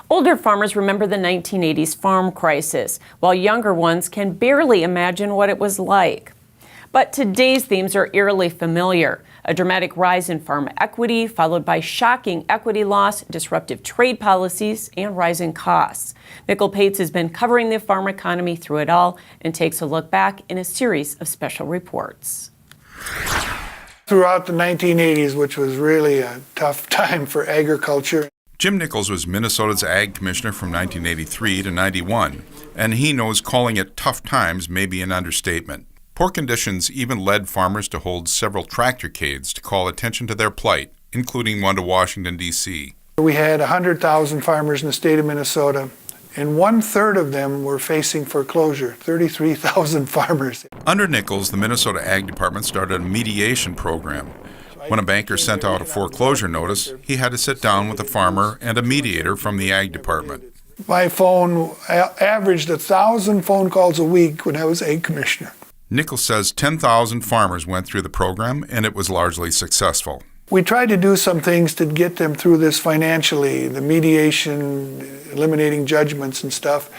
Older farmers remember the 1980s farm crisis, while younger ones can barely imagine what it was like. But today's themes are eerily familiar. A dramatic rise in farm equity, followed by shocking equity loss, disruptive trade policies, and rising costs. Mikkel Pates has been covering the farm economy through it all and takes a look back in a series of special reports. Throughout the 1980s, which was really a tough time for agriculture. Jim Nichols was Minnesota's ag commissioner from 1983 to 91, and he knows calling it tough times may be an understatement. Poor conditions even led farmers to hold several tractorcades to call attention to their plight, including one to Washington, D.C. We had 100,000 farmers in the state of Minnesota, and 1/3 of them were facing foreclosure, 33,000 farmers. Under Nichols, the Minnesota Ag Department started a mediation program. When a banker sent out a foreclosure notice, he had to sit down with a farmer and a mediator from the Ag Department. My phone averaged 1,000 phone calls a week when I was ag commissioner. Nichols says 10,000 farmers went through the program, and it was largely successful. We tried to do some things to get them through this financially, the mediation, eliminating judgments and stuff.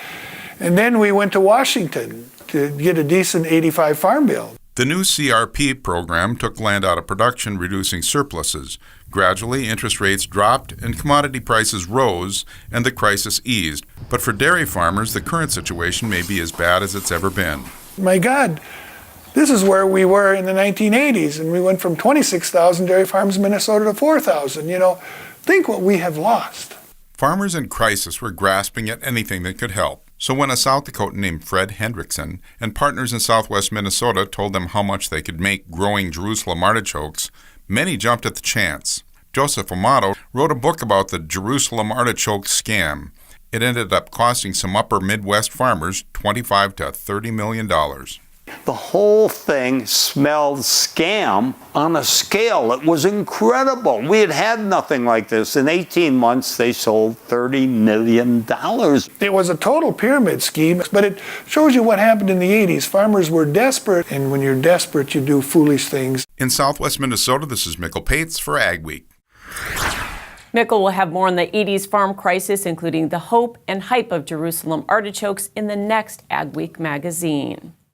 And then we went to Washington to get a decent 85 farm bill. The new CRP program took land out of production, reducing surpluses. Gradually, interest rates dropped and commodity prices rose, and the crisis eased. But for dairy farmers, the current situation may be as bad as it's ever been. My God, this is where we were in the 1980s, and we went from 26,000 dairy farms in Minnesota to 4,000. Think what we have lost. Farmers in crisis were grasping at anything that could help. So when a South Dakotan named Fred Hendrickson and partners in southwest Minnesota told them how much they could make growing Jerusalem artichokes, many jumped at the chance. Joseph Amato wrote a book about the Jerusalem artichoke scam. It ended up costing some upper Midwest farmers $25 to $30 million. The whole thing smelled scam on a scale that was incredible. We had had nothing like this. In 18 months, they sold $30 million. It was a total pyramid scheme, but it shows you what happened in the 80s. Farmers were desperate, and when you're desperate, you do foolish things. In southwest Minnesota, this is Mikkel Pates for Ag Week. Mikkel will have more on the 80s farm crisis, including the hope and hype of Jerusalem artichokes, in the next Ag Week magazine.